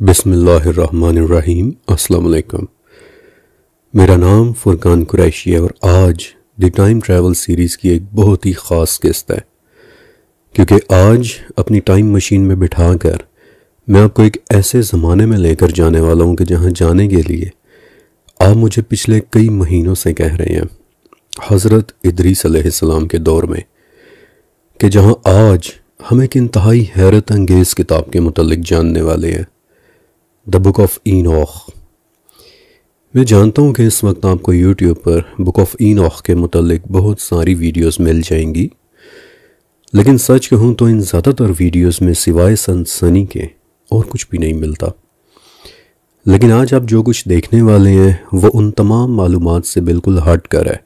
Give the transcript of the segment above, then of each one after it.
بسم اللہ الرحمن الرحیم۔ السلام علیکم۔ میرا نام فرقان قریشی ہے اور آج دی ٹائم ٹریول سیریز کی ایک بہت ہی خاص قسط ہے، کیونکہ آج اپنی ٹائم مشین میں بٹھا کر میں آپ کو ایک ایسے زمانے میں لے کر جانے والا ہوں کہ جہاں جانے کے لیے آپ مجھے پچھلے کئی مہینوں سے کہہ رہے ہیں، حضرت ادریس علیہ السلام کے دور میں، کہ جہاں آج ہم ایک انتہائی حیرت انگیز کتاب کے متعلق جاننے والے ہیں، دا بک آف اینوخ۔ میں جانتا ہوں کہ اس وقت آپ کو یوٹیوب پر بک آف اینوخ کے متعلق بہت ساری ویڈیوز مل جائیں گی، لیکن سچ کہوں تو ان زیادہ تر ویڈیوز میں سوائے سنسنی کے اور کچھ بھی نہیں ملتا۔ لیکن آج آپ جو کچھ دیکھنے والے ہیں وہ ان تمام معلومات سے بالکل ہٹ کر ہے،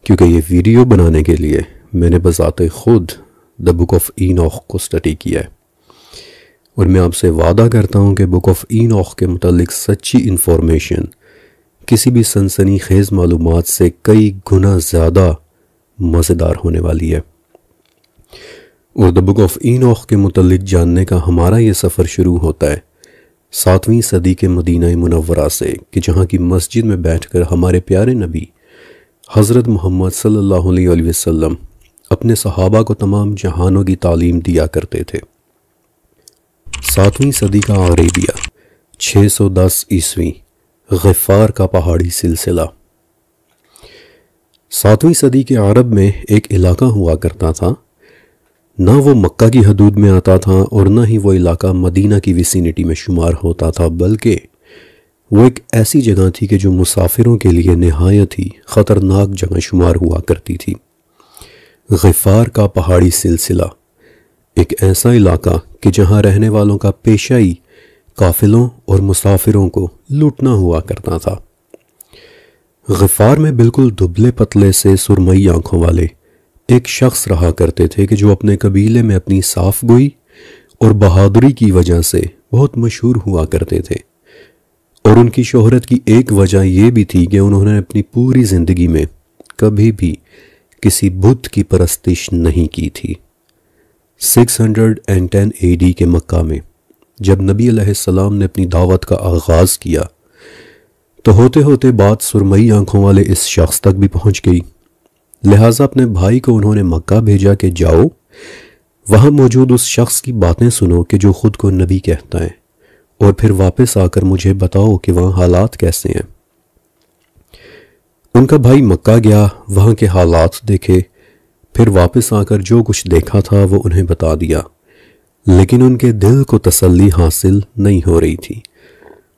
کیونکہ یہ ویڈیو بنانے کے لیے میں نے بذات خود دا بک آف اینوخ کو اسٹڈی کیا ہے، اور میں آپ سے وعدہ کرتا ہوں کہ بک آف اینوخ کے متعلق سچی انفارمیشن کسی بھی سنسنی خیز معلومات سے کئی گنا زیادہ مزیدار ہونے والی ہے۔ اور دا بک آف اینوخ کے متعلق جاننے کا ہمارا یہ سفر شروع ہوتا ہے 7ویں صدی کے مدینہ منورہ سے، کہ جہاں کی مسجد میں بیٹھ کر ہمارے پیارے نبی حضرت محمد صلی اللہ علیہ وسلم اپنے صحابہ کو تمام جہانوں کی تعلیم دیا کرتے تھے۔ 7ویں صدی کا عربیہ، 610 عیسوی، غفار کا پہاڑی سلسلہ۔ 7ویں صدی کے عرب میں ایک علاقہ ہوا کرتا تھا، نہ وہ مکہ کی حدود میں آتا تھا اور نہ ہی وہ علاقہ مدینہ کی ویسینٹی میں شمار ہوتا تھا، بلکہ وہ ایک ایسی جگہ تھی کہ جو مسافروں کے لیے نہایت ہی خطرناک جگہ شمار ہوا کرتی تھی۔ غفار کا پہاڑی سلسلہ ایک ایسا علاقہ کہ جہاں رہنے والوں کا پیشہ ہی قافلوں اور مسافروں کو لوٹنا ہوا کرتا تھا۔ غفار میں بالکل دبلے پتلے سے سرمئی آنکھوں والے ایک شخص رہا کرتے تھے کہ جو اپنے قبیلے میں اپنی صاف گوئی اور بہادری کی وجہ سے بہت مشہور ہوا کرتے تھے، اور ان کی شہرت کی ایک وجہ یہ بھی تھی کہ انہوں نے اپنی پوری زندگی میں کبھی بھی کسی بت کی پرستش نہیں کی تھی۔ 610 AD کے مکہ میں جب نبی علیہ السلام نے اپنی دعوت کا آغاز کیا تو ہوتے ہوتے بات سرمئی آنکھوں والے اس شخص تک بھی پہنچ گئی، لہٰذا اپنے بھائی کو انہوں نے مکہ بھیجا کہ جاؤ وہاں موجود اس شخص کی باتیں سنو کہ جو خود کو نبی کہتا ہے، اور پھر واپس آ کر مجھے بتاؤ کہ وہاں حالات کیسے ہیں۔ ان کا بھائی مکہ گیا، وہاں کے حالات دیکھے، پھر واپس آ کر جو کچھ دیکھا تھا وہ انہیں بتا دیا، لیکن ان کے دل کو تسلی حاصل نہیں ہو رہی تھی،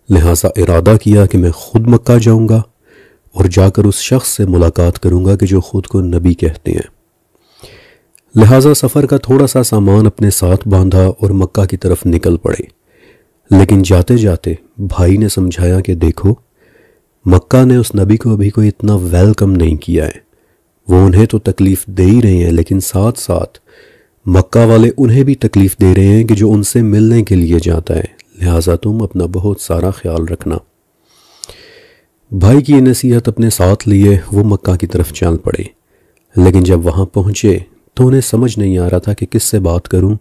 لہٰذا ارادہ کیا کہ میں خود مکہ جاؤں گا اور جا کر اس شخص سے ملاقات کروں گا کہ جو خود کو نبی کہتے ہیں۔ لہٰذا سفر کا تھوڑا سا سامان اپنے ساتھ باندھا اور مکہ کی طرف نکل پڑے، لیکن جاتے جاتے بھائی نے سمجھایا کہ دیکھو، مکہ نے اس نبی کو ابھی کوئی اتنا ویلکم نہیں کیا ہے، وہ انہیں تو تکلیف دے ہی رہے ہیں، لیکن ساتھ ساتھ مکہ والے انہیں بھی تکلیف دے رہے ہیں کہ جو ان سے ملنے کے لیے جاتا ہے، لہٰذا تم اپنا بہت سارا خیال رکھنا۔ بھائی کی یہ نصیحت اپنے ساتھ لیے وہ مکہ کی طرف چل پڑے، لیکن جب وہاں پہنچے تو انہیں سمجھ نہیں آ رہا تھا کہ کس سے بات کروں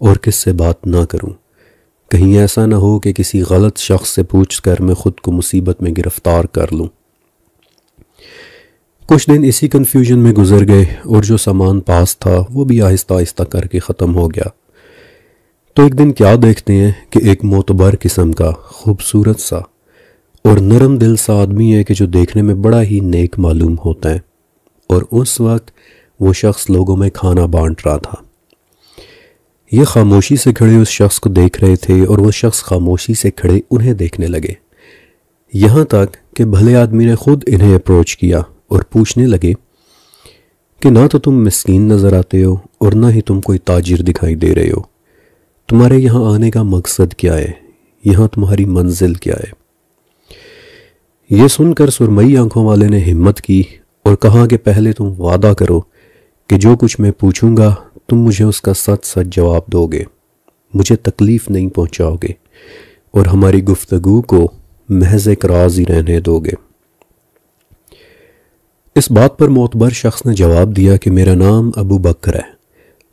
اور کس سے بات نہ کروں، کہیں ایسا نہ ہو کہ کسی غلط شخص سے پوچھ کر میں خود کو مصیبت میں گرفتار کر لوں۔ کچھ دن اسی کنفیوژن میں گزر گئے اور جو سامان پاس تھا وہ بھی آہستہ آہستہ کر کے ختم ہو گیا۔ تو ایک دن کیا دیکھتے ہیں کہ ایک معتبر قسم کا خوبصورت سا اور نرم دل سا آدمی ہے کہ جو دیکھنے میں بڑا ہی نیک معلوم ہوتا ہے، اور اس وقت وہ شخص لوگوں میں کھانا بانٹ رہا تھا۔ یہ خاموشی سے کھڑے اس شخص کو دیکھ رہے تھے اور وہ شخص خاموشی سے کھڑے انہیں دیکھنے لگے، یہاں تک کہ بھلے آدمی نے خود انہیں اپروچ کیا اور پوچھنے لگے کہ نہ تو تم مسکین نظر آتے ہو اور نہ ہی تم کوئی تاجر دکھائی دے رہے ہو، تمہارے یہاں آنے کا مقصد کیا ہے، یہاں تمہاری منزل کیا ہے؟ یہ سن کر سرمئی آنکھوں والے نے ہمت کی اور کہا کہ پہلے تم وعدہ کرو کہ جو کچھ میں پوچھوں گا تم مجھے اس کا سچ سچ جواب دو گے، مجھے تکلیف نہیں پہنچاؤ گے اور ہماری گفتگو کو محض ایک راز ہی رہنے دو گے۔ اس بات پر معتبر شخص نے جواب دیا کہ میرا نام ابو بکر ہے،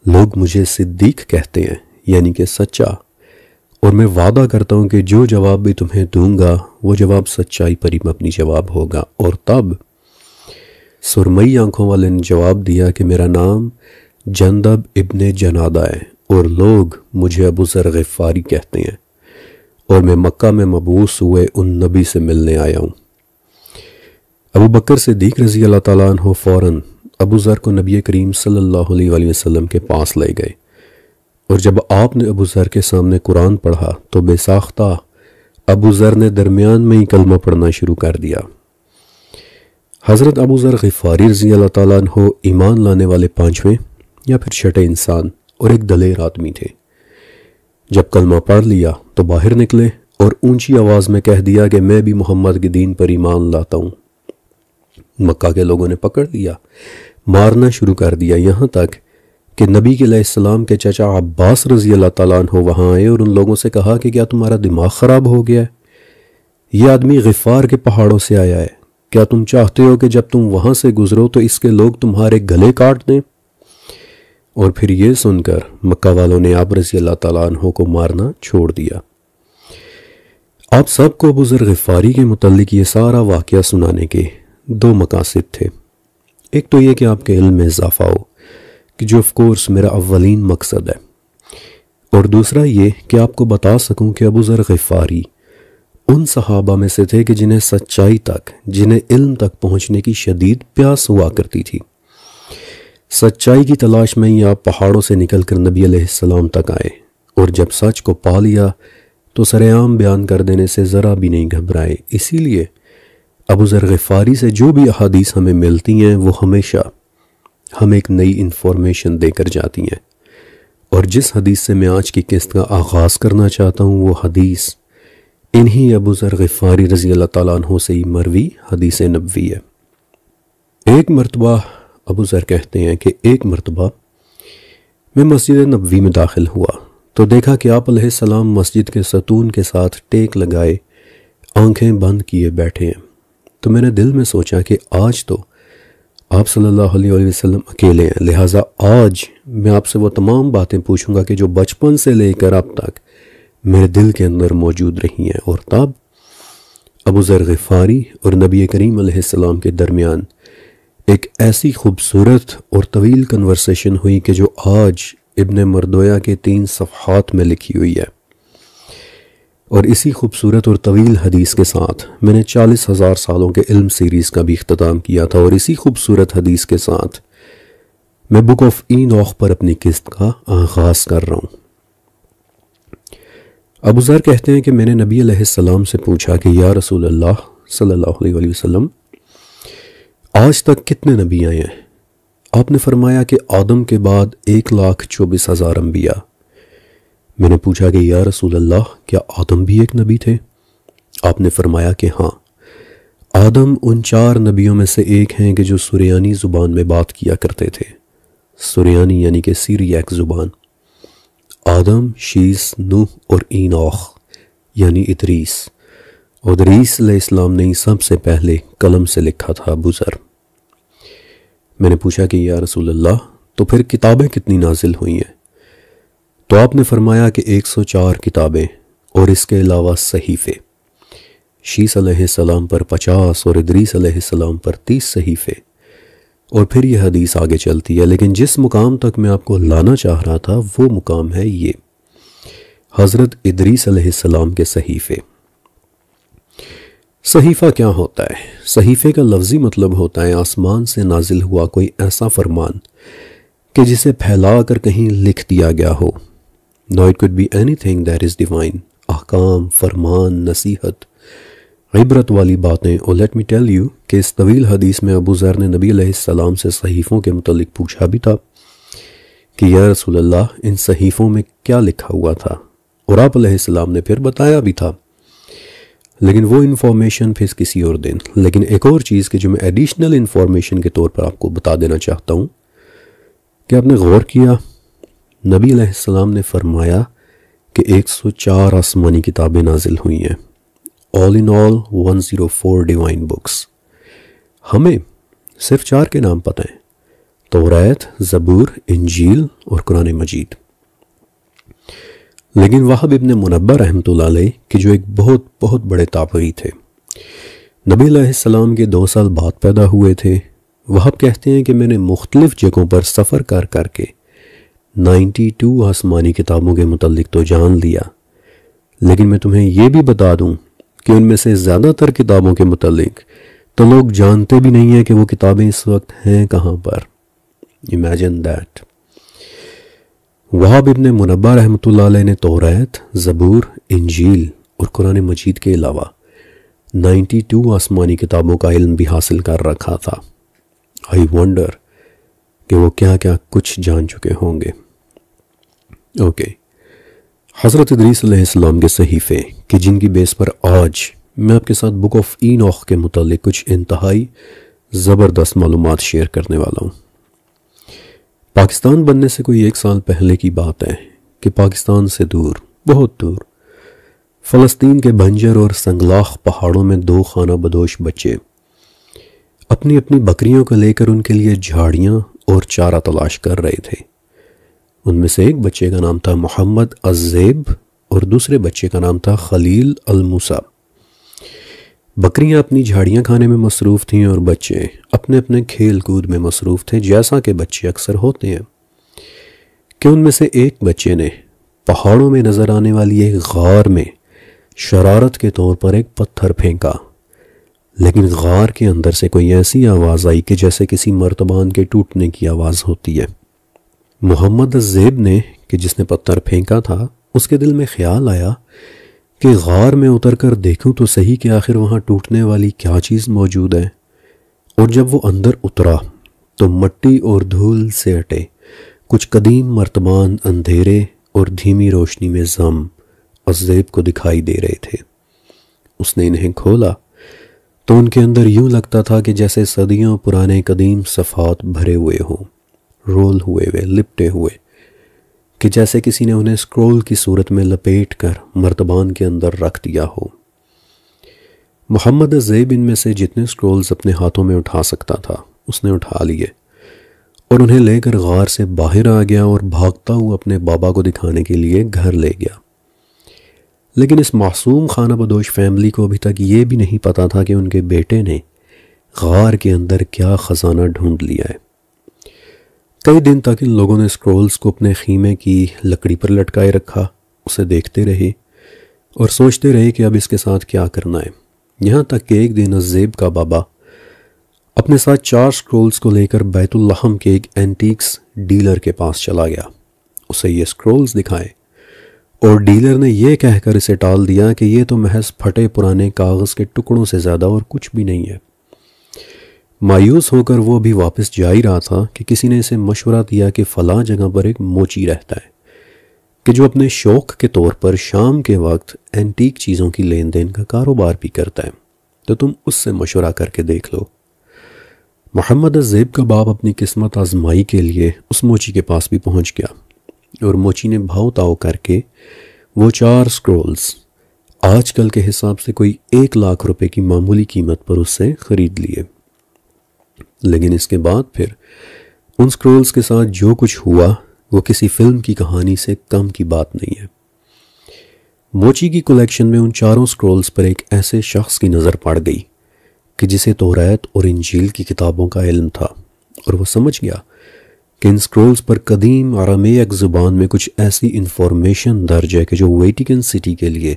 لوگ مجھے صدیق کہتے ہیں، یعنی کہ سچا، اور میں وعدہ کرتا ہوں کہ جو جواب بھی تمہیں دوں گا وہ جواب سچائی پر ہی مبنی جواب ہوگا۔ اور تب سرمئی آنکھوں والے نے جواب دیا کہ میرا نام جندب ابن جنادہ ہے اور لوگ مجھے ابو ذر غفاری کہتے ہیں، اور میں مکہ میں مبعوث ہوئے ان نبی سے ملنے آیا ہوں۔ ابو بکر صدیق رضی اللہ تعالیٰ عنہ فوراً ابو ذر کو نبی کریم صلی اللہ علیہ وآلہ وسلم کے پاس لے گئے، اور جب آپ نے ابو ذر کے سامنے قرآن پڑھا تو بے ساختہ ابو ذر نے درمیان میں ہی کلمہ پڑھنا شروع کر دیا۔ حضرت ابو ذر غفاری رضی اللہ تعالیٰ عنہ ایمان لانے والے 5ویں یا پھر 6ٹھے انسان اور ایک دلیر آدمی تھے۔ جب کلمہ پڑھ لیا تو باہر نکلے اور اونچی آواز میں کہہ دیا کہ میں بھی محمد کے دین پر ایمان لاتا ہوں۔ مکہ کے لوگوں نے پکڑ لیا، مارنا شروع کر دیا، یہاں تک کہ نبی علیہ السلام کے چچا عباس رضی اللہ تعالیٰ عنہ وہاں آئے اور ان لوگوں سے کہا کہ کیا تمہارا دماغ خراب ہو گیا ہے؟ یہ آدمی غفار کے پہاڑوں سے آیا ہے، کیا تم چاہتے ہو کہ جب تم وہاں سے گزرو تو اس کے لوگ تمہارے گلے کاٹ دیں؟ اور پھر یہ سن کر مکہ والوں نے آپ رضی اللہ تعالیٰ عنہ کو مارنا چھوڑ دیا۔ آپ سب کو ابو ذر غفاری کے متعلق یہ سارا واقعہ سنانے کے 2 مقاصد تھے۔ ایک تو یہ کہ آپ کے علم میں اضافہ ہو، کہ جو آف کورس میرا اولین مقصد ہے، اور دوسرا یہ کہ آپ کو بتا سکوں کہ ابو ذر غفاری ان صحابہ میں سے تھے کہ جنہیں سچائی تک، جنہیں علم تک پہنچنے کی شدید پیاس ہوا کرتی تھی۔ سچائی کی تلاش میں ہی آپ پہاڑوں سے نکل کر نبی علیہ السلام تک آئے، اور جب سچ کو پا لیا تو سرعام بیان کر دینے سے ذرا بھی نہیں گھبرائے۔ اسی لیے ابو ذر غفاری سے جو بھی احادیث ہمیں ملتی ہیں وہ ہمیشہ ہمیں ایک نئی انفارمیشن دے کر جاتی ہیں، اور جس حدیث سے میں آج کی قسط کا آغاز کرنا چاہتا ہوں وہ حدیث انہی ابو ذر غفاری رضی اللہ تعالیٰ عنہ سے ہی مروی حدیث نبوی ہے۔ ایک مرتبہ ابو ذر کہتے ہیں کہ ایک مرتبہ میں مسجد نبوی میں داخل ہوا تو دیکھا کہ آپ علیہ السلام مسجد کے ستون کے ساتھ ٹیک لگائے آنکھیں بند کیے بیٹھے ہیں۔ تو میں نے دل میں سوچا کہ آج تو آپ صلی اللہ علیہ وسلم اکیلے ہیں، لہٰذا آج میں آپ سے وہ تمام باتیں پوچھوں گا کہ جو بچپن سے لے کر اب تک میرے دل کے اندر موجود رہی ہیں۔ اور تب ابو ذر غفاری اور نبی کریم علیہ السلام کے درمیان ایک ایسی خوبصورت اور طویل کنورسیشن ہوئی کہ جو آج ابن مردویہ کے 3 صفحات میں لکھی ہوئی ہے۔ اور اسی خوبصورت اور طویل حدیث کے ساتھ میں نے 40,000 سالوں کے علم سیریز کا بھی اختتام کیا تھا، اور اسی خوبصورت حدیث کے ساتھ میں بک آف اینوخ پر اپنی قسط کا آغاز کر رہا ہوں۔ ابو ذر کہتے ہیں کہ میں نے نبی علیہ السلام سے پوچھا کہ یا رسول اللہ صلی اللہ علیہ وسلم، آج تک کتنے نبی آئے ہیں؟ آپ نے فرمایا کہ آدم کے بعد 1,24,000 انبیاء۔ میں نے پوچھا کہ یا رسول اللہ، کیا آدم بھی ایک نبی تھے؟ آپ نے فرمایا کہ ہاں، آدم ان 4 نبیوں میں سے ایک ہیں کہ جو سریانی زبان میں بات کیا کرتے تھے۔ سریانی یعنی کہ سیریاک زبان۔ آدم، شیس، نوح اور اینوخ یعنی ادریس، اور ادریس علیہ السلام نے سب سے پہلے قلم سے لکھا تھا ابو ذر۔ میں نے پوچھا کہ یا رسول اللہ، تو پھر کتابیں کتنی نازل ہوئی ہیں؟ تو آپ نے فرمایا کہ 104 کتابیں اور اس کے علاوہ صحیفے، شیس علیہ السلام پر 50 اور ادریس علیہ السلام پر 30 صحیفے۔ اور پھر یہ حدیث آگے چلتی ہے، لیکن جس مقام تک میں آپ کو لانا چاہ رہا تھا وہ مقام ہے یہ حضرت ادریس علیہ السلام کے صحیفے۔ صحیفہ کیا ہوتا ہے؟ صحیفے کا لفظی مطلب ہوتا ہے آسمان سے نازل ہوا کوئی ایسا فرمان کہ جسے پھیلا کر کہیں لکھ دیا گیا ہو۔ Now it could be anything that is divine، احکام، فرمان، نصیحت، عبرت والی باتیں۔ اور لیٹ می ٹیل یو کہ اس طویل حدیث میں ابو ذر نے نبی علیہ السلام سے صحیفوں کے متعلق پوچھا بھی تھا کہ یا رسول اللہ، ان صحیفوں میں کیا لکھا ہوا تھا، اور آپ علیہ السلام نے پھر بتایا بھی تھا، لیکن وہ انفارمیشن پھر کسی اور دن۔ لیکن ایک اور چیز کہ جو میں ایڈیشنل انفارمیشن کے طور پر آپ کو بتا دینا چاہتا ہوں کہ آپ نے غور کیا، نبی علیہ السلام نے فرمایا کہ 104 آسمانی کتابیں نازل ہوئی ہیں، all in all 104 divine books. ہمیں صرف 4 کے نام پتہ ہیں، توریت، زبور، انجیل اور قرآن مجید۔ لیکن وہب ابن منبہ رحمۃ اللہ علیہ کہ جو ایک بہت بہت بڑے تابعی تھے، نبی علیہ السلام کے 2 سال بعد پیدا ہوئے تھے، وہب کہتے ہیں کہ میں نے مختلف جگہوں پر سفر کر کر کے 92 آسمانی کتابوں کے متعلق تو جان لیا، لیکن میں تمہیں یہ بھی بتا دوں کہ ان میں سے زیادہ تر کتابوں کے متعلق تو لوگ جانتے بھی نہیں ہیں کہ وہ کتابیں اس وقت ہیں کہاں پر۔ Imagine that. وہب ابن منبہ رحمۃ اللہ علیہ نے توریت، زبور، انجیل اور قرآن مجید کے علاوہ 92 آسمانی کتابوں کا علم بھی حاصل کر رکھا تھا۔ آئی ونڈر کہ وہ کیا کیا کچھ جان چکے ہوں گے۔ اوکے، حضرت ادریس علیہ السلام کے صحیفے کہ جن کی بیس پر آج میں آپ کے ساتھ بک آف اینوخ کے متعلق کچھ انتہائی زبردست معلومات شیئر کرنے والا ہوں۔ پاکستان بننے سے کوئی 1 سال پہلے کی بات ہے کہ پاکستان سے دور، بہت دور، فلسطین کے بنجر اور سنگلاخ پہاڑوں میں 2 خانہ بدوش بچے اپنی اپنی بکریوں کو لے کر ان کے لیے جھاڑیاں اور چارہ تلاش کر رہے تھے۔ ان میں سے ایک بچے کا نام تھا محمد الزیب اور دوسرے بچے کا نام تھا خلیل الموسیٰ۔ بکریاں اپنی جھاڑیاں کھانے میں مصروف تھیں اور بچے اپنے اپنے کھیل کود میں مصروف تھے، جیسا کہ بچے اکثر ہوتے ہیں۔ کہ ان میں سے ایک بچے نے پہاڑوں میں نظر آنے والی ایک غار میں شرارت کے طور پر ایک پتھر پھینکا، لیکن غار کے اندر سے کوئی ایسی آواز آئی کہ جیسے کسی مرتبان کے ٹوٹنے کی آواز ہوتی ہے۔ محمد الزیب نے کہ جس نے پتھر پھینکا تھا، اس کے دل میں خیال آیا کہ غار میں اتر کر دیکھوں تو صحیح کہ آخر وہاں ٹوٹنے والی کیا چیز موجود ہے۔ اور جب وہ اندر اترا تو مٹی اور دھول سے ہٹے کچھ قدیم مرتبان اندھیرے اور دھیمی روشنی میں ضم الزیب کو دکھائی دے رہے تھے۔ اس نے انہیں کھولا تو ان کے اندر یوں لگتا تھا کہ جیسے صدیوں پرانے قدیم صفحات بھرے ہوئے ہوں، رول ہوئے ہوئے، لپٹے ہوئے، کہ جیسے کسی نے انہیں سکرول کی صورت میں لپیٹ کر مرتبان کے اندر رکھ دیا ہو۔ محمد الزیب ان میں سے جتنے سکرولز اپنے ہاتھوں میں اٹھا سکتا تھا اس نے اٹھا لیے اور انہیں لے کر غار سے باہر آ گیا اور بھاگتا ہوا اپنے بابا کو دکھانے کے لیے گھر لے گیا۔ لیکن اس معصوم خانہ بدوش فیملی کو ابھی تک یہ بھی نہیں پتا تھا کہ ان کے بیٹے نے غار کے اندر کیا خزانہ ڈھونڈ لیا ہے۔ کئی دن تک ان لوگوں نے سکرولز کو اپنے خیمے کی لکڑی پر لٹکائے رکھا، اسے دیکھتے رہے اور سوچتے رہے کہ اب اس کے ساتھ کیا کرنا ہے، یہاں تک کہ ایک دن الزیب کا بابا اپنے ساتھ 4 سکرولز کو لے کر بیت اللحم کے ایک اینٹیکس ڈیلر کے پاس چلا گیا، اسے یہ سکرولز دکھائے اور ڈیلر نے یہ کہہ کر اسے ٹال دیا کہ یہ تو محض پھٹے پرانے کاغذ کے ٹکڑوں سے زیادہ اور کچھ بھی نہیں ہے۔ مایوس ہو کر وہ بھی واپس جا ہی رہا تھا کہ کسی نے اسے مشورہ دیا کہ فلاں جگہ پر ایک موچی رہتا ہے کہ جو اپنے شوق کے طور پر شام کے وقت اینٹیک چیزوں کی لین دین کا کاروبار بھی کرتا ہے، تو تم اس سے مشورہ کر کے دیکھ لو۔ محمد الزیب کا باپ اپنی قسمت آزمائی کے لیے اس موچی کے پاس بھی پہنچ گیا اور موچی نے بھاؤ تاؤ کر کے وہ 4 سکرولز آج کل کے حساب سے کوئی 1 لاکھ روپے کی معمولی قیمت پر اس سے خرید لیے۔ لیکن اس کے بعد پھر ان سکرولز کے ساتھ جو کچھ ہوا وہ کسی فلم کی کہانی سے کم کی بات نہیں ہے۔ موچی کی کلیکشن میں ان 4 سکرولز پر ایک ایسے شخص کی نظر پڑ گئی کہ جسے توریت اور انجیل کی کتابوں کا علم تھا، اور وہ سمجھ گیا کہ ان سکرولز پر قدیم آرامیک زبان میں کچھ ایسی انفارمیشن درج ہے کہ جو ویٹیکن سٹی کے لیے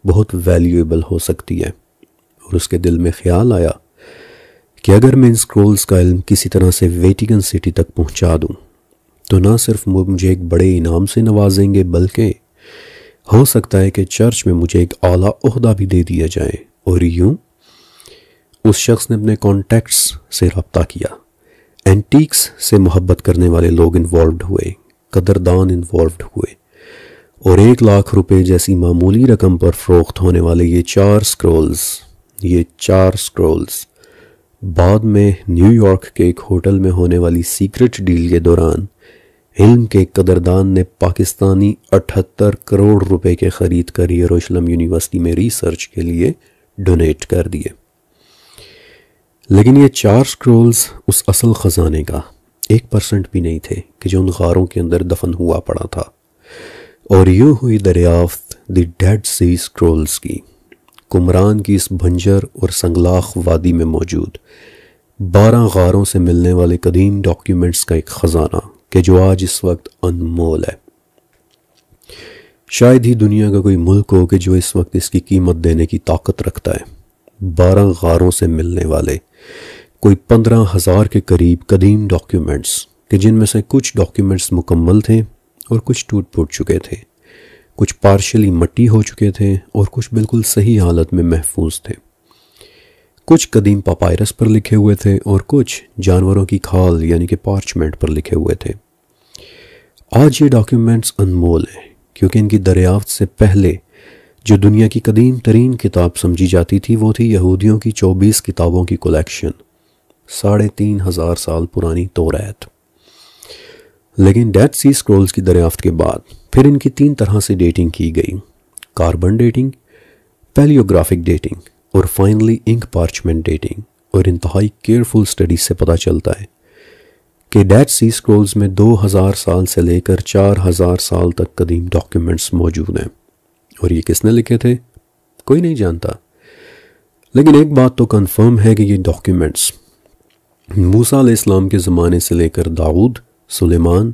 بہت ویلیویبل ہو سکتی ہے۔ اور اس کے دل میں خیال آیا کہ اگر میں ان سکرولز کا علم کسی طرح سے ویٹیکن سٹی تک پہنچا دوں تو نہ صرف مجھے ایک بڑے انعام سے نوازیں گے، بلکہ ہو سکتا ہے کہ چرچ میں مجھے ایک اعلیٰ عہدہ بھی دے دیا جائے۔ اور یوں اس شخص نے اپنے کانٹیکٹس سے رابطہ کیا، اینٹیکس سے محبت کرنے والے لوگ انوالوڈ ہوئے، قدردان انوالوڈ ہوئے، اور 1 لاکھ روپے جیسی معمولی رقم پر فروخت ہونے والے یہ 4 سکرولز بعد میں نیو یارک کے ایک ہوٹل میں ہونے والی سیکرٹ ڈیل کے دوران علم کے قدردان نے پاکستانی 78 کروڑ روپے کے خرید کر یروشلم یونیورسٹی میں ریسرچ کے لیے ڈونیٹ کر دیے۔ لیکن یہ 4 سکرولز اس اصل خزانے کا 1% بھی نہیں تھے کہ جو ان غاروں کے اندر دفن ہوا پڑا تھا، اور یوں ہوئی دریافت دی ڈیڈ سی اسکرولز کی، قمران کی اس بھنجر اور سنگلاخ وادی میں موجود 12 غاروں سے ملنے والے قدیم ڈاکیومنٹس کا ایک خزانہ کہ جو آج اس وقت انمول ہے۔ شاید ہی دنیا کا کوئی ملک ہو کہ جو اس وقت اس کی قیمت دینے کی طاقت رکھتا ہے۔ 12 غاروں سے ملنے والے کوئی 15,000 کے قریب قدیم ڈاکیومنٹس کہ جن میں سے کچھ ڈاکیومنٹس مکمل تھے اور کچھ ٹوٹ پھوٹ چکے تھے، کچھ پارشلی مٹی ہو چکے تھے اور کچھ بالکل صحیح حالت میں محفوظ تھے، کچھ قدیم پاپائرس پر لکھے ہوئے تھے اور کچھ جانوروں کی کھال یعنی کہ پارچمنٹ پر لکھے ہوئے تھے۔ آج یہ ڈاکیومنٹس انمول ہیں کیونکہ ان کی دریافت سے پہلے جو دنیا کی قدیم ترین کتاب سمجھی جاتی تھی وہ تھی یہودیوں کی 24 کتابوں کی کلیکشن، 3,500 سال پرانی توریت۔ لیکن ڈیڈ سی اسکرولز کی دریافت کے بعد پھر ان کی 3 طرح سے ڈیٹنگ کی گئی: کاربن ڈیٹنگ، پیلیوگرافک ڈیٹنگ اور فائنلی انک پارچمنٹ ڈیٹنگ۔ اور انتہائی کیئرفل سٹڈیز سے پتہ چلتا ہے کہ ڈیڈ سی اسکرولز میں 2000 سال سے لے کر 4000 سال تک قدیم ڈاکیومنٹس موجود ہیں۔ اور یہ کس نے لکھے تھے؟ کوئی نہیں جانتا، لیکن ایک بات تو کنفرم ہے کہ یہ ڈاکیومنٹس موسیٰ علیہ السلام کے زمانے سے لے کر داؤد، سلیمان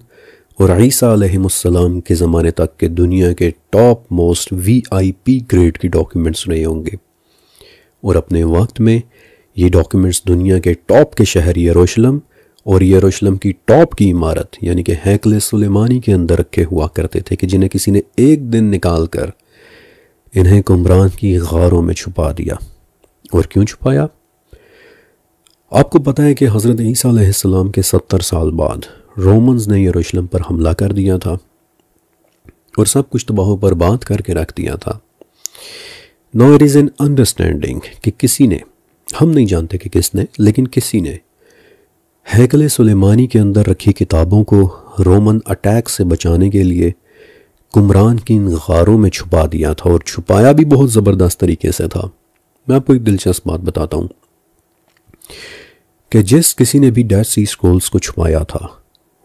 اور عیسیٰ علیہ السلام کے زمانے تک کے دنیا کے ٹاپ موسٹ VIP گریڈ کی ڈاکیومنٹس رہے ہوں گے۔ اور اپنے وقت میں یہ ڈاکیومنٹس دنیا کے ٹاپ کے شہر یروشلم اور یروشلم کی ٹاپ کی عمارت یعنی کہ ہیکل سلیمانی کے اندر رکھے ہوا کرتے تھے کہ جنہیں کسی نے ایک دن نکال کر انہیں قمران کی غاروں میں چھپا دیا۔ اور کیوں چھپایا؟ آپ کو پتہ ہے کہ حضرت عیسیٰ علیہ السلام کے 70 سال بعد رومنز نے یروشلم پر حملہ کر دیا تھا اور سب کچھ تباہ و برباد کر کے رکھ دیا تھا۔ Now it is an understanding کہ کسی نے، ہم نہیں جانتے کہ کس نے، لیکن کسی نے ہیکل سلیمانی کے اندر رکھی کتابوں کو رومن اٹیک سے بچانے کے لیے قمران کی ان غاروں میں چھپا دیا تھا، اور چھپایا بھی بہت زبردست طریقے سے تھا۔ میں آپ کو ایک دلچسپ بات بتاتا ہوں کہ جس کسی نے بھی ڈیڈ سی اسکرولز کو چھپایا تھا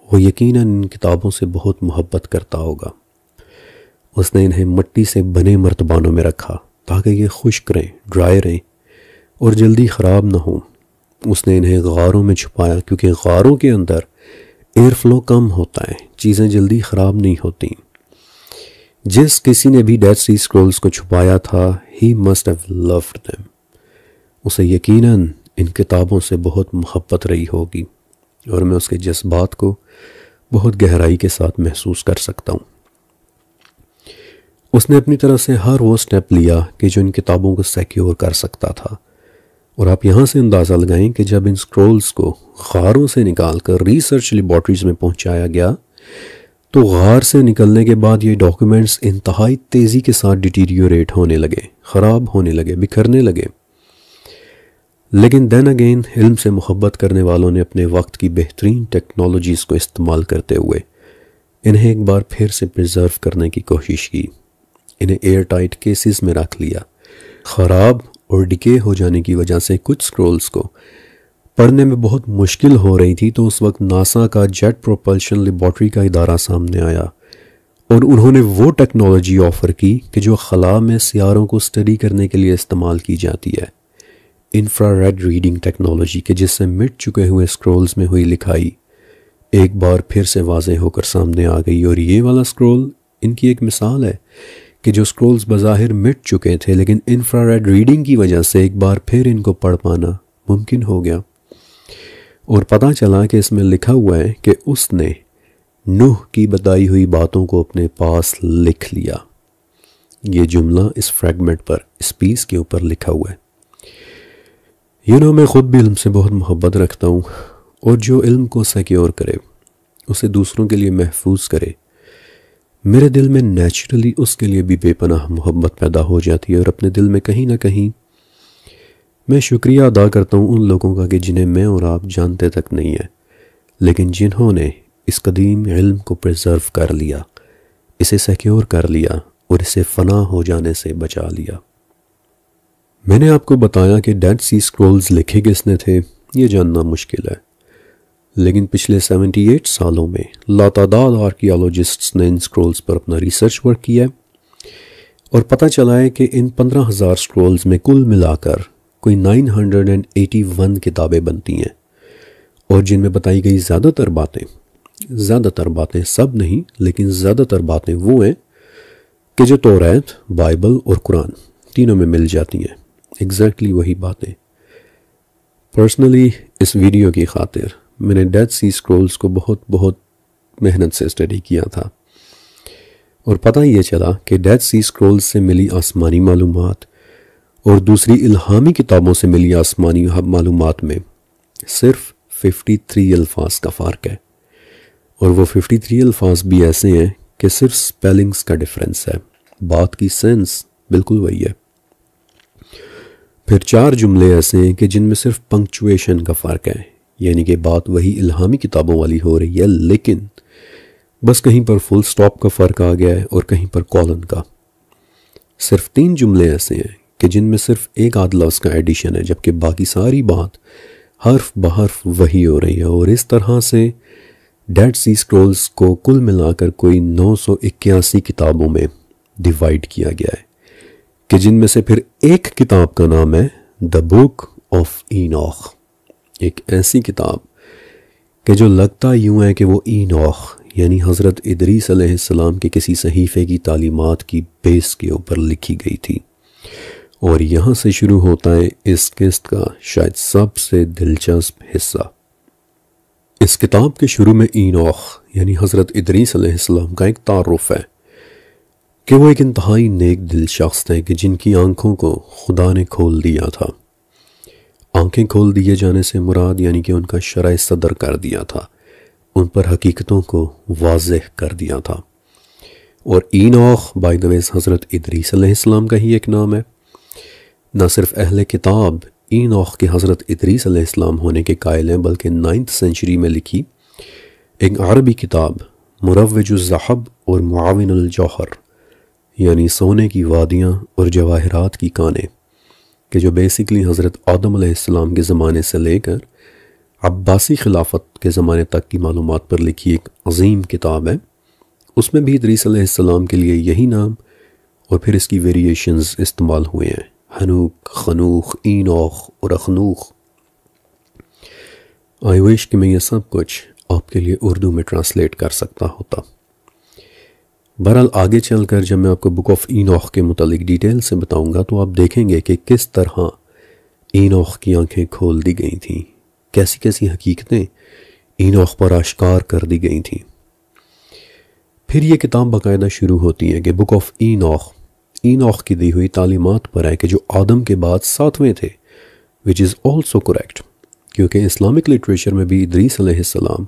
وہ یقیناً ان کتابوں سے بہت محبت کرتا ہوگا۔ اس نے انہیں مٹی سے بنے مرتبانوں میں رکھا تاکہ یہ خشک رہیں، ڈرائی رہیں اور جلدی خراب نہ ہوں۔ اس نے انہیں غاروں میں چھپایا کیونکہ غاروں کے اندر ایئر فلو کم ہوتا ہے، چیزیں جلدی خراب نہیں ہوتی۔ جس کسی نے بھی ڈیڈ سی اسکرولز کو چھپایا تھا he must have loved them، اسے یقیناً ان کتابوں سے بہت محبت رہی ہوگی، اور میں اس کے جذبات کو بہت گہرائی کے ساتھ محسوس کر سکتا ہوں۔ اس نے اپنی طرف سے ہر وہ سٹیپ لیا کہ جو ان کتابوں کو سیکیور کر سکتا تھا، اور آپ یہاں سے اندازہ لگائیں کہ جب ان سکرولز کو غاروں سے نکال کر ریسرچ لیبارٹریز میں پہنچایا گیا تو غار سے نکلنے کے بعد یہ ڈاکیومنٹس انتہائی تیزی کے ساتھ ڈیٹیریوریٹ ہونے لگے، خراب ہونے لگے، بکھرنے لگے۔ لیکن دین اگین علم سے محبت کرنے والوں نے اپنے وقت کی بہترین ٹیکنالوجیز کو استعمال کرتے ہوئے انہیں ایک بار پھر سے پریزرو کرنے کی کوشش کی، انہیں ایئر ٹائٹ کیسز میں رکھ لیا۔ خراب اور ڈکے ہو جانے کی وجہ سے کچھ سکرولز کو پڑھنے میں بہت مشکل ہو رہی تھی، تو اس وقت ناسا کا جیٹ پروپلشن لیبارٹری کا ادارہ سامنے آیا اور انہوں نے وہ ٹیکنالوجی آفر کی کہ جو خلا میں سیاروں کو اسٹڈی کرنے کے لیے استعمال کی جاتی ہے، انفرا ریڈ ریڈنگ ٹیکنالوجی، کہ جس سے مٹ چکے ہوئے سکرولز میں ہوئی لکھائی ایک بار پھر سے واضح ہو کر سامنے آ گئی۔ اور یہ والا سکرول ان کی ایک مثال ہے کہ جو سکرولز بظاہر مٹ چکے تھے لیکن انفرا ریڈ ریڈنگ کی وجہ سے ایک بار پھر ان کو پڑھ پانا ممکن ہو گیا۔ اور پتہ چلا کہ اس میں لکھا ہوا ہے کہ اس نے نوح کی بتائی ہوئی باتوں کو اپنے پاس لکھ لیا۔ یہ جملہ اس فریگمنٹ پر، اس پیس کے اوپر لکھا ہوا ہے۔ میں خود بھی علم سے بہت محبت رکھتا ہوں، اور جو علم کو سیکیور کرے، اسے دوسروں کے لیے محفوظ کرے، میرے دل میں نیچرلی اس کے لیے بھی بے پناہ محبت پیدا ہو جاتی ہے۔ اور اپنے دل میں کہیں نہ کہیں میں شکریہ ادا کرتا ہوں ان لوگوں کا کہ جنہیں میں اور آپ جانتے تک نہیں ہیں، لیکن جنہوں نے اس قدیم علم کو پریزرو کر لیا، اسے سیکیور کر لیا اور اسے فنا ہو جانے سے بچا لیا۔ میں نے آپ کو بتایا کہ ڈیڈ سی اسکرولز لکھے کس نے تھے، یہ جاننا مشکل ہے، لیکن پچھلے 78 سالوں میں لاتعداد آرکیالوجسٹس نے ان سکرولز پر اپنا ریسرچ ورک کیا ہے اور پتہ چلا ہے کہ ان 15,000 سکرولز میں کل ملا کر کوئی 981 کتابیں بنتی ہیں، اور جن میں بتائی گئی زیادہ تر باتیں سب نہیں لیکن زیادہ تر باتیں وہ ہیں کہ جو توریت، بائبل اور قرآن تینوں میں مل جاتی ہیں، ایگزیکٹلی وہی باتیں۔ پرسنلی اس ویڈیو کی خاطر میں نے ڈیڈ سی سکرولز کو بہت محنت سے اسٹڈی کیا تھا، اور پتہ یہ چلا کہ ڈیڈ سی سکرولز سے ملی آسمانی معلومات اور دوسری الہامی کتابوں سے ملی آسمانی معلومات میں صرف 53 الفاظ کا فرق ہے، اور وہ 53 الفاظ بھی ایسے ہیں کہ صرف سپیلنگز کا ڈیفرنس ہے، بات کی سینس بالکل وہی ہے۔ پھر 4 جملے ایسے ہیں کہ جن میں صرف پنکچویشن کا فرق ہے، یعنی کہ بات وہی الہامی کتابوں والی ہو رہی ہے لیکن بس کہیں پر فل سٹاپ کا فرق آ گیا ہے اور کہیں پر کولن کا۔ صرف 3 جملے ایسے ہیں کہ جن میں صرف ایک آدھ لفظ کا ایڈیشن ہے، جبکہ باقی ساری بات حرف بحرف وہی ہو رہی ہے، اور اس طرح سے ڈیڈ سی سکرولز کو کل ملا کر کوئی 981 کتابوں میں ڈیوائیڈ کیا گیا ہے، کہ جن میں سے پھر ایک کتاب کا نام ہے دا بک آف اینوخ، ایک ایسی کتاب کہ جو لگتا یوں ہے کہ وہ اینوخ یعنی حضرت ادریس علیہ السلام کے کسی صحیفے کی تعلیمات کی بیس کے اوپر لکھی گئی تھی، اور یہاں سے شروع ہوتا ہے اس قسط کا شاید سب سے دلچسپ حصہ۔ اس کتاب کے شروع میں اینوخ یعنی حضرت ادریس علیہ السلام کا ایک تعارف ہے کہ وہ ایک انتہائی نیک دل شخص تھے کہ جن کی آنکھوں کو خدا نے کھول دیا تھا۔ آنکھیں کھول دیے جانے سے مراد یعنی کہ ان کا شرح صدر کر دیا تھا، ان پر حقیقتوں کو واضح کر دیا تھا۔ اور اینوخ بائی دا ویز حضرت ادریس علیہ السلام کا ہی ایک نام ہے۔ نہ صرف اہل کتاب اینوخ کے حضرت ادریس علیہ السلام ہونے کے قائل ہیں، بلکہ 9th سینچری میں لکھی ایک عربی کتاب مروج الذہب اور معاون الجوہر یعنی سونے کی وادیاں اور جواہرات کی کانیں، کہ جو بیسیکلی حضرت آدم علیہ السلام کے زمانے سے لے کر عباسی خلافت کے زمانے تک کی معلومات پر لکھی ایک عظیم کتاب ہے۔ اس میں بھی ادریس علیہ السلام کے لیے یہی نام اور پھر اس کی ویریشنز استعمال ہوئے ہیں، ہنوک، خنوخ، اینوخ اور اخنوخ۔ آئی وش کہ میں یہ سب کچھ آپ کے لیے اردو میں ٹرانسلیٹ کر سکتا ہوتا۔ بہرحال آگے چل کر جب میں آپ کو بک آف اینوخ کے متعلق ڈیٹیل سے بتاؤں گا تو آپ دیکھیں گے کہ کس طرح اینوخ کی آنکھیں کھول دی گئی تھیں، کیسی کیسی حقیقتیں اینوخ پر آشکار کر دی گئی تھیں۔ پھر یہ کتاب باقاعدہ شروع ہوتی ہے کہ بک آف اینوخ کی دی ہوئی تعلیمات پر ہے کہ جو آدم کے بعد 7ویں تھے، which is also correct، کیونکہ اسلامک لٹریچر میں بھی ادریس علیہ السلام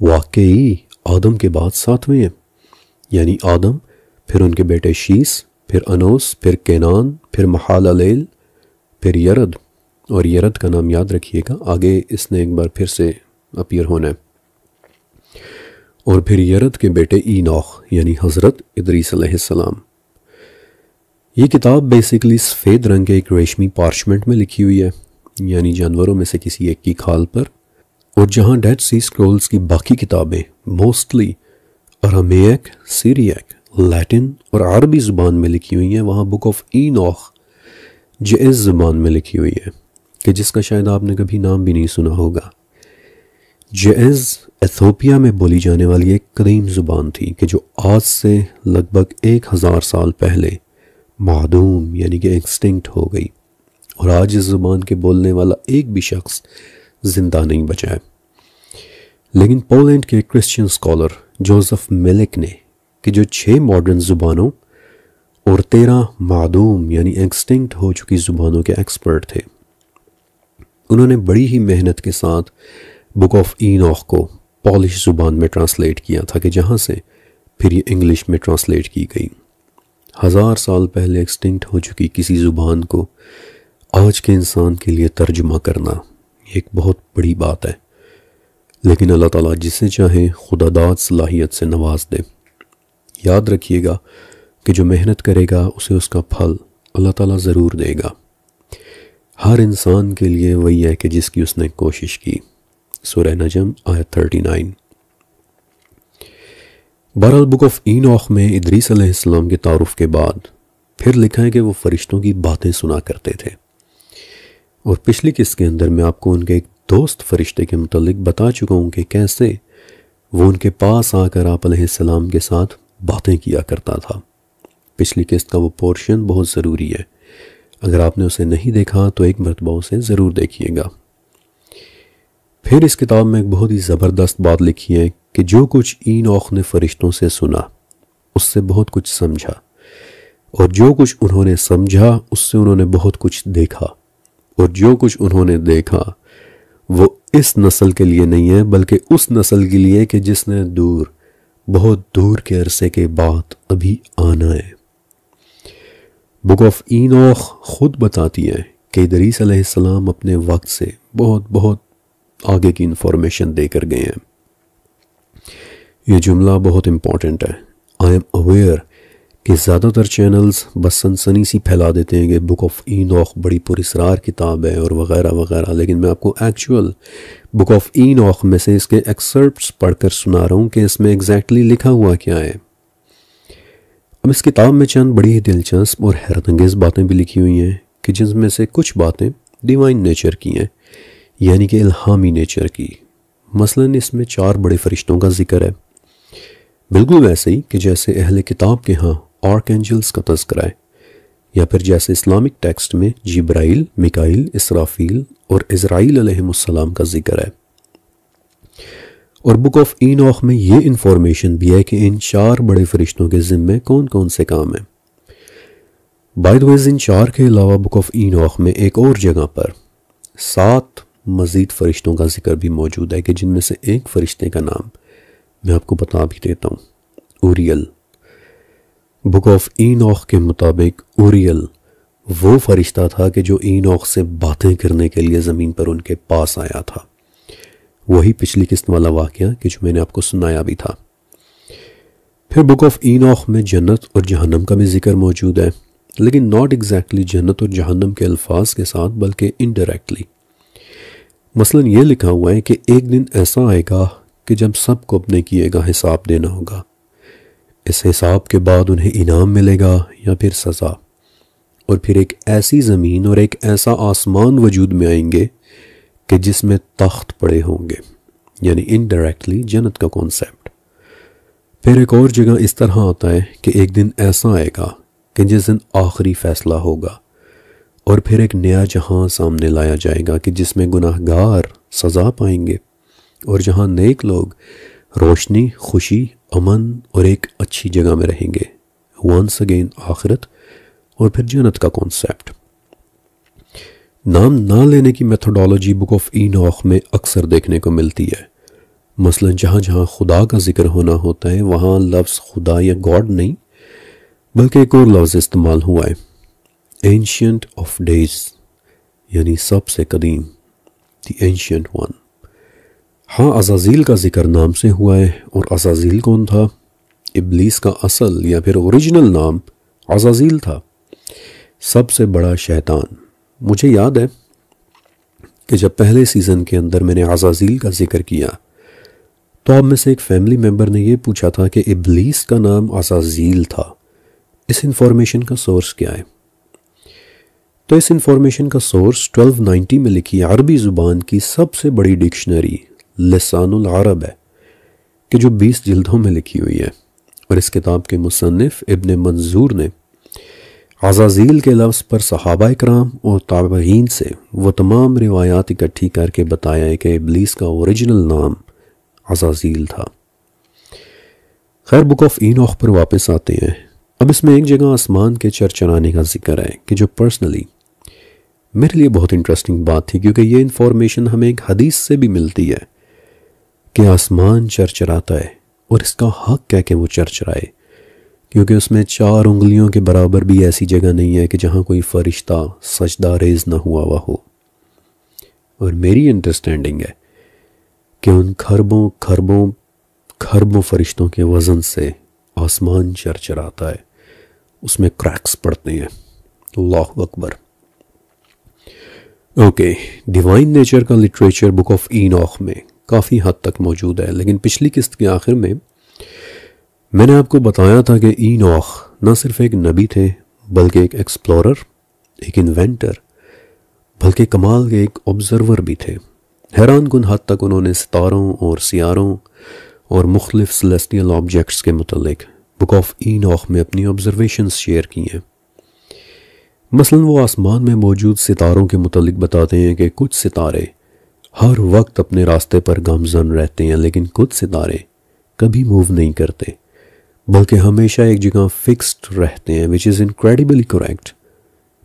واقعی آدم کے بعد 7ویں ہیں، یعنی آدم، پھر ان کے بیٹے شیس، پھر انوس، پھر کینان، پھر محاللیل، پھر یرد، اور یرد کا نام یاد رکھیے گا، آگے اس نے ایک بار پھر سے اپیئر ہونا ہے، اور پھر یرد کے بیٹے اینوخ یعنی حضرت ادریس علیہ السلام۔ یہ کتاب بیسیکلی سفید رنگ کے ایک ریشمی پارچمنٹ میں لکھی ہوئی ہے، یعنی جانوروں میں سے کسی ایک کی کھال پر، اور جہاں ڈیڈ سی سکرولز کی باقی کتابیں موسٹلی ارمیک، سیریاک، لیٹن اور عربی زبان میں لکھی ہوئی ہیں، وہاں بک آف اینوخ جئز زبان میں لکھی ہوئی ہے، کہ جس کا شاید آپ نے کبھی نام بھی نہیں سنا ہوگا۔ جئز ایتھوپیا میں بولی جانے والی ایک قدیم زبان تھی کہ جو آج سے لگ بھگ 1000 سال پہلے معدوم یعنی کہ ایکسٹنکٹ ہو گئی، اور آج اس زبان کے بولنے والا ایک بھی شخص زندہ نہیں بچا ہے۔ لیکن پولینڈ کے کرسچین اسکالر جوزف میلک نے کہ جو 6 ماڈرن زبانوں اور 13 معدوم یعنی ایکسٹنکٹ ہو چکی زبانوں کے ایکسپرٹ تھے، انہوں نے بڑی ہی محنت کے ساتھ بک آف اینوخ کو پولش زبان میں ٹرانسلیٹ کیا تھا، کہ جہاں سے پھر یہ انگلش میں ٹرانسلیٹ کی گئی۔ 1000 سال پہلے ایکسٹنکٹ ہو چکی کسی زبان کو آج کے انسان کے لیے ترجمہ کرنا ایک بہت بڑی بات ہے، لیکن اللہ تعالیٰ جسے چاہے خدا داد صلاحیت سے نواز دے۔ یاد رکھیے گا کہ جو محنت کرے گا اسے اس کا پھل اللہ تعالیٰ ضرور دے گا۔ ہر انسان کے لیے وہی ہے کہ جس کی اس نے کوشش کی۔ سورہ نجم آیت 39۔ بہرحال بک آف اینوخ میں ادریس علیہ السلام کے تعارف کے بعد پھر لکھا ہے کہ وہ فرشتوں کی باتیں سنا کرتے تھے، اور پچھلی قسط کے اندر میں آپ کو ان کے ایک دوست فرشتے کے متعلق بتا چکا ہوں کہ کیسے وہ ان کے پاس آ کر آپ علیہ السلام کے ساتھ باتیں کیا کرتا تھا۔ پچھلی قسط کا وہ پورشن بہت ضروری ہے، اگر آپ نے اسے نہیں دیکھا تو ایک مرتبہ اسے ضرور دیکھیے گا۔ پھر اس کتاب میں ایک بہت ہی زبردست بات لکھی ہے کہ جو کچھ اینوخ نے فرشتوں سے سنا اس سے بہت کچھ سمجھا، اور جو کچھ انہوں نے سمجھا اس سے انہوں نے بہت کچھ دیکھا، اور جو کچھ انہوں نے دیکھا وہ اس نسل کے لیے نہیں ہے بلکہ اس نسل کے لیے کہ جس نے بہت دور کے عرصے کے بعد ابھی آنا ہے۔ بک آف اینوخ خود بتاتی ہے کہ ادریس علیہ السلام اپنے وقت سے بہت آگے کی انفارمیشن دے کر گئے ہیں۔ یہ جملہ بہت امپورٹنٹ ہے۔ آئی ایم اویئر کہ زیادہ تر چینلز بس سنسنی سی پھیلا دیتے ہیں کہ بک آف اینوخ بڑی پراسرار کتاب ہے اور وغیرہ وغیرہ، لیکن میں آپ کو ایکچول بک آف اینوخ میں سے اس کے ایکسرپٹس پڑھ کر سنا رہا ہوں کہ اس میں ایگزیکٹلی لکھا ہوا کیا ہے۔ اب اس کتاب میں چند بڑی ہی دلچسپ اور حیرت انگیز باتیں بھی لکھی ہوئی ہیں کہ جن میں سے کچھ باتیں ڈیوائن نیچر کی ہیں، یعنی کہ الہامی نیچر کی۔ مثلاً اس میں 4 بڑے فرشتوں کا ذکر ہے، بالکل ویسے ہی کہ جیسے اہل کتاب کے ہاں آرک اینجلز کا تذکرہ ہے، یا پھر جیسے اسلامک ٹیکسٹ میں جبرائیل، میکائیل، اسرافیل اور عزرائیل علیہ السلام کا ذکر ہے۔ اور بک آف اینوخ میں یہ انفارمیشن بھی ہے کہ ان 4 بڑے فرشتوں کے ذمے کون کون سے کام ہیں۔ بائی دی وے ان 4 کے علاوہ بک آف اینوخ میں ایک اور جگہ پر 7 مزید فرشتوں کا ذکر بھی موجود ہے کہ جن میں سے ایک فرشتے کا نام میں آپ کو بتا بھی دیتا ہوں، اوریل۔ بک آف اینوخ کے مطابق اوریل وہ فرشتہ تھا کہ جو اینوخ سے باتیں کرنے کے لیے زمین پر ان کے پاس آیا تھا، وہی پچھلی قسط والا واقعہ کہ جو میں نے آپ کو سنایا بھی تھا۔ پھر بک آف اینوخ میں جنت اور جہنم کا بھی ذکر موجود ہے، لیکن ناٹ ایگزیکٹلی جنت اور جہنم کے الفاظ کے ساتھ بلکہ انڈائریکٹلی۔ مثلاً یہ لکھا ہوا ہے کہ ایک دن ایسا آئے گا کہ جب سب کو اپنے کیے گا حساب دینا ہوگا، اس حساب کے بعد انہیں انعام ملے گا یا پھر سزا، اور پھر ایک ایسی زمین اور ایک ایسا آسمان وجود میں آئیں گے کہ جس میں تخت پڑے ہوں گے، یعنی انڈائریکٹلی جنت کا کانسیپٹ۔ پھر ایک اور جگہ اس طرح آتا ہے کہ ایک دن ایسا آئے گا کہ جس دن آخری فیصلہ ہوگا، اور پھر ایک نیا جہاں سامنے لایا جائے گا کہ جس میں گناہ گار سزا پائیں گے، اور جہاں نیک لوگ روشنی، خوشی، امن اور ایک اچھی جگہ میں رہیں گے۔ وانس اگین آخرت اور پھر جنت کا کانسیپٹ۔ نام نہ لینے کی میتھڈالوجی بک آف اینوخ میں اکثر دیکھنے کو ملتی ہے۔ مثلا جہاں جہاں خدا کا ذکر ہونا ہوتا ہے وہاں لفظ خدا یا گاڈ نہیں بلکہ ایک اور لفظ استعمال ہوا ہے، اینشینٹ آف ڈیز، یعنی سب سے قدیم، دی اینشینٹ ون۔ ہاں عزازیل کا ذکر نام سے ہوا ہے، اور عزازیل کون تھا؟ ابلیس کا اصل یا پھر اوریجنل نام عزازیل تھا، سب سے بڑا شیطان۔ مجھے یاد ہے کہ جب پہلے سیزن کے اندر میں نے عزازیل کا ذکر کیا تو آپ میں سے ایک فیملی ممبر نے یہ پوچھا تھا کہ ابلیس کا نام عزازیل تھا، اس انفارمیشن کا سورس کیا ہے؟ تو اس انفارمیشن کا سورس 1290 میں لکھی عربی زبان کی سب سے بڑی ڈکشنری لسان العرب ہے، کہ جو 20 جلدوں میں لکھی ہوئی ہے، اور اس کتاب کے مصنف ابن منظور نے عزازیل کے لفظ پر صحابہ کرام اور تابعین سے وہ تمام روایات اکٹھی کر کے بتایا ہے کہ ابلیس کا اوریجنل نام عزازیل تھا۔ خیر بک آف اینوخ پر واپس آتے ہیں۔ اب اس میں ایک جگہ آسمان کے چرچرانے کا ذکر ہے کہ جو پرسنلی میرے لیے بہت انٹرسٹنگ بات تھی، کیونکہ یہ انفارمیشن ہمیں ایک حدیث سے بھی ملتی ہے کہ آسمان چرچراتا ہے، اور اس کا حق ہے کہ وہ چرچرائے، کیونکہ اس میں 4 انگلیوں کے برابر بھی ایسی جگہ نہیں ہے کہ جہاں کوئی فرشتہ سجدہ ریز نہ ہوا ہوا ہو۔ اور میری انڈرسٹینڈنگ ہے کہ ان کھربوں فرشتوں کے وزن سے آسمان چرچراتا ہے، اس میں کریکس پڑتے ہیں۔ اللہ اکبر۔ اوکے، ڈیوائن نیچر کا لٹریچر بک آف اینوخ میں کافی حد تک موجود ہے، لیکن پچھلی قسط کے آخر میں میں نے آپ کو بتایا تھا کہ اینوخ نہ صرف ایک نبی تھے بلکہ ایک ایکسپلورر، ایک انوینٹر، بلکہ کمال کے ایک آبزرور بھی تھے۔ حیران کن حد تک انہوں نے ستاروں اور سیاروں اور مختلف سیلیسٹیل آبجیکٹس کے متعلق بک آف اینوخ میں اپنی آبزرویشنز شیئر کی ہیں۔ مثلا وہ آسمان میں موجود ستاروں کے متعلق بتاتے ہیں کہ کچھ ستارے ہر وقت اپنے راستے پر گامزن رہتے ہیں، لیکن کچھ ستارے کبھی موو نہیں کرتے بلکہ ہمیشہ ایک جگہ فکسڈ رہتے ہیں، which is incredibly correct۔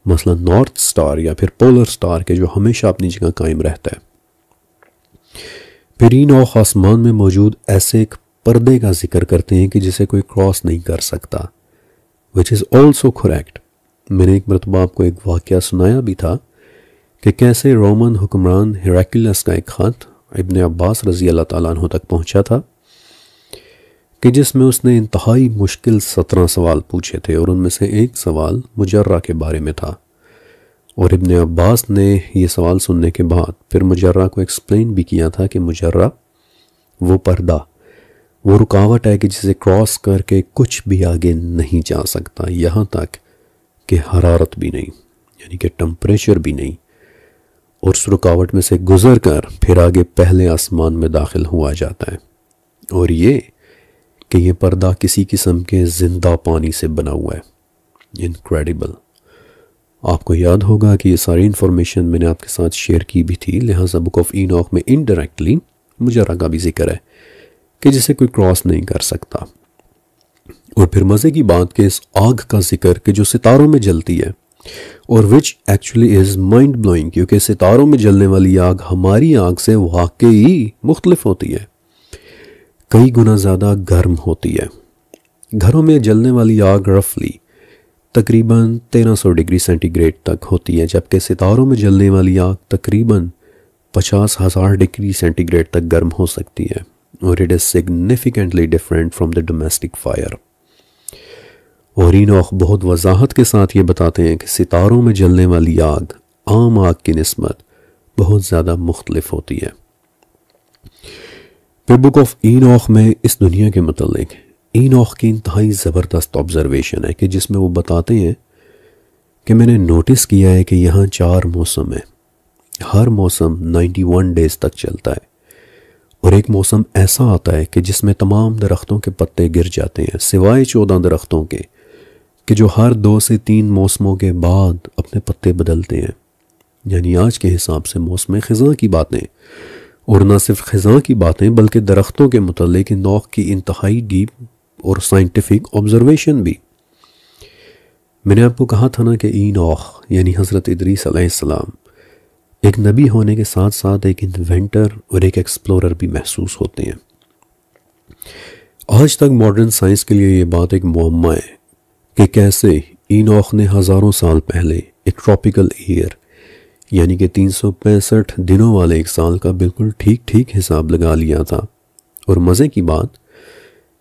مثلا نارتھ سٹار یا پھر پولر سٹار کے جو ہمیشہ اپنی جگہ قائم رہتا ہے۔ پھر اینوخ آسمان میں موجود ایسے ایک پردے کا ذکر کرتے ہیں کہ جسے کوئی کراس نہیں کر سکتا، which is also correct۔ میں نے ایک مرتبہ آپ کو ایک واقعہ سنایا بھی تھا کہ کیسے رومن حکمران ہیراکلیس کا ایک خط ابن عباس رضی اللہ تعالیٰ عنہ تک پہنچا تھا کہ جس میں اس نے انتہائی مشکل 17 سوال پوچھے تھے، اور ان میں سے ایک سوال مجرہ کے بارے میں تھا، اور ابن عباس نے یہ سوال سننے کے بعد پھر مجرہ کو ایکسپلین بھی کیا تھا کہ مجرہ وہ پردہ، وہ رکاوٹ ہے کہ جسے کراس کر کے کچھ بھی آگے نہیں جا سکتا، یہاں تک کہ حرارت بھی نہیں، یعنی کہ ٹمپریچر بھی نہیں، اور اس رکاوٹ میں سے گزر کر پھر آگے پہلے آسمان میں داخل ہوا جاتا ہے، اور یہ کہ یہ پردہ کسی قسم کے زندہ پانی سے بنا ہوا ہے۔ انکریڈیبل۔ آپ کو یاد ہوگا کہ یہ ساری انفارمیشن میں نے آپ کے ساتھ شیئر کی بھی تھی، لہٰذا بک آف اینوخ میں انڈائریکٹلی مجرہ کا بھی ذکر ہے کہ جسے کوئی کراس نہیں کر سکتا۔ اور پھر مزے کی بات کہ اس آگ کا ذکر کہ جو ستاروں میں جلتی ہے، اور which actually is mind blowing، کیونکہ ستاروں میں جلنے والی آگ ہماری آگ سے واقعی مختلف ہوتی ہے، کئی گنا زیادہ گرم ہوتی ہے۔ گھروں میں جلنے والی آگ رفلی تقریباً 1300 ڈگری سینٹی گریڈ تک ہوتی ہے، جبکہ ستاروں میں جلنے والی آگ تقریباً 50,000 ڈگری سینٹی گریڈ تک گرم ہو سکتی ہے، اور it is significantly different from the domestic fire۔ اور اینوخ بہت وضاحت کے ساتھ یہ بتاتے ہیں کہ ستاروں میں جلنے والی آگ عام آگ کی نسبت بہت زیادہ مختلف ہوتی ہے۔ پھر بک آف اینوخ میں اس دنیا کے متعلق اینوخ کی انتہائی زبردست آبزرویشن ہے کہ جس میں وہ بتاتے ہیں کہ میں نے نوٹس کیا ہے کہ یہاں 4 موسم ہیں، ہر موسم 91 ڈیز تک چلتا ہے، اور ایک موسم ایسا آتا ہے کہ جس میں تمام درختوں کے پتے گر جاتے ہیں سوائے 14 درختوں کے، کہ جو ہر 2 سے 3 موسموں کے بعد اپنے پتے بدلتے ہیں، یعنی آج کے حساب سے موسم خزاں کی باتیں، اور نہ صرف خزاں کی باتیں بلکہ درختوں کے متعلق اینوخ کی انتہائی ڈیپ اور سائنٹیفک آبزرویشن بھی۔ میں نے آپ کو کہا تھا نا کہ اینوخ یعنی حضرت ادریس علیہ السلام ایک نبی ہونے کے ساتھ ساتھ ایک انوینٹر اور ایک ایکسپلورر بھی محسوس ہوتے ہیں۔ آج تک ماڈرن سائنس کے لیے یہ بات ایک معمہ ہے کہ کیسے اینوخ نے ہزاروں سال پہلے ایک ٹراپیکل ایئر یعنی کہ 365 دنوں والے ایک سال کا بالکل ٹھیک ٹھیک حساب لگا لیا تھا۔ اور مزے کی بات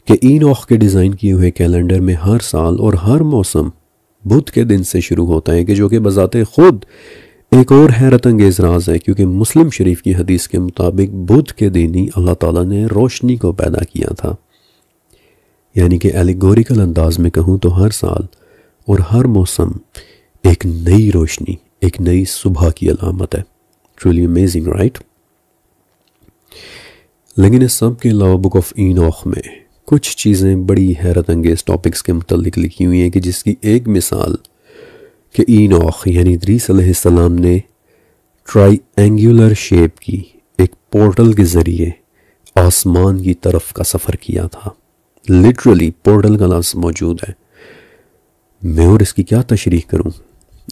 کہ اینوخ کے ڈیزائن کیے ہوئے کیلنڈر میں ہر سال اور ہر موسم بدھ کے دن سے شروع ہوتا ہے، کہ جو کہ بذات خود ایک اور حیرت انگیز راز ہے، کیونکہ مسلم شریف کی حدیث کے مطابق بدھ کے دن ہی اللہ تعالیٰ نے روشنی کو پیدا کیا تھا۔ یعنی کہ ایلیگوریکل انداز میں کہوں تو ہر سال اور ہر موسم ایک نئی روشنی، ایک نئی صبح کی علامت ہے۔ Truly amazing, right? لیکن اس سب کے علاوہ بک آف اینوخ میں کچھ چیزیں بڑی حیرت انگیز ٹاپکس کے متعلق لکھی ہوئی ہیں، کہ جس کی ایک مثال کہ اینوخ یعنی ادریس علیہ السلام نے ٹرائی اینگولر شیپ کی ایک پورٹل کے ذریعے آسمان کی طرف کا سفر کیا تھا۔ لٹرلی پورٹل کا لفظ موجود ہے، میں اور اس کی کیا تشریح کروں؟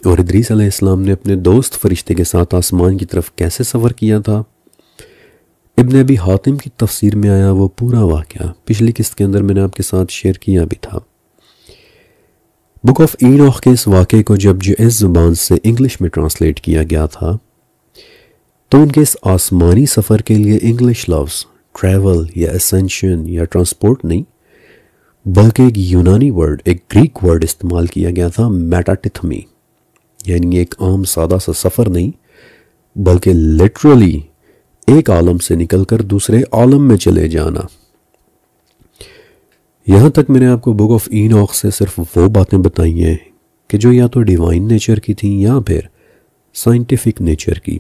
اور ادریس علیہ السلام نے اپنے دوست فرشتے کے ساتھ آسمان کی طرف کیسے سفر کیا تھا؟ ابن ابی حاتم کی تفسیر میں آیا وہ پورا واقعہ پچھلی قسط کے اندر میں نے آپ کے ساتھ شیئر کیا بھی تھا۔ بک آف اینوخ کے اس واقعے کو جب جیوئس زبان سے انگلش میں ٹرانسلیٹ کیا گیا تھا تو ان کے اس آسمانی سفر کے لیے انگلش لفظ ٹریول یا اسینشن یا ٹرانسپورٹ نہیں بلکہ ایک یونانی ورڈ، ایک گریک ورڈ استعمال کیا گیا تھا، میٹاٹیتھمی، یعنی ایک عام سادہ سا سفر نہیں بلکہ لٹرلی ایک عالم سے نکل کر دوسرے عالم میں چلے جانا۔ یہاں تک میں نے آپ کو بک آف اینوخ سے صرف وہ باتیں بتائی ہیں کہ جو یا تو ڈیوائن نیچر کی تھیں یا پھر سائنٹیفک نیچر کی،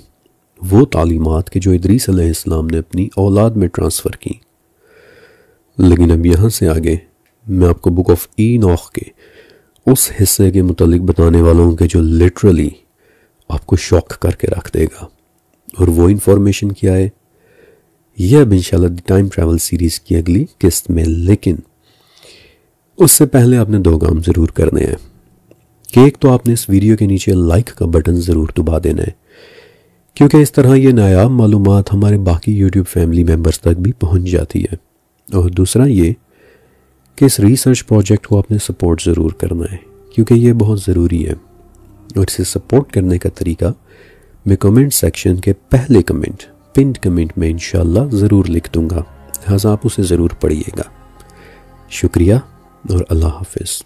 وہ تعلیمات کہ جو ادریس علیہ السلام نے اپنی اولاد میں ٹرانسفر کی۔ لیکن اب یہاں سے آگے میں آپ کو بک آف اینوخ کے اس حصے کے متعلق بتانے والوں کہ جو لٹرلی آپ کو شوق کر کے رکھ دے گا، اور وہ انفارمیشن کیا ہے یہ اب انشاءاللہ دی ٹائم ٹریول سیریز کی اگلی قسط میں۔ لیکن اس سے پہلے آپ نے دو کام ضرور کرنے ہیں کہ ایک تو آپ نے اس ویڈیو کے نیچے لائک کا بٹن ضرور دبا دینا ہے، کیونکہ اس طرح یہ نایاب معلومات ہمارے باقی یوٹیوب فیملی ممبرز تک بھی پہنچ جاتی ہے، اور دوسرا یہ کہ اس ریسرچ پروجیکٹ کو آپ نے سپورٹ ضرور کرنا ہے، کیونکہ یہ بہت ضروری ہے، اور اسے سپورٹ کرنے کا طریقہ میں کمنٹ سیکشن کے پہلے کمنٹ پنڈ کمنٹ میں انشاءاللہ ضرور لکھ دوں گا، لہٰذا آپ اسے ضرور پڑھیے گا۔ شکریہ اور اللہ حافظ۔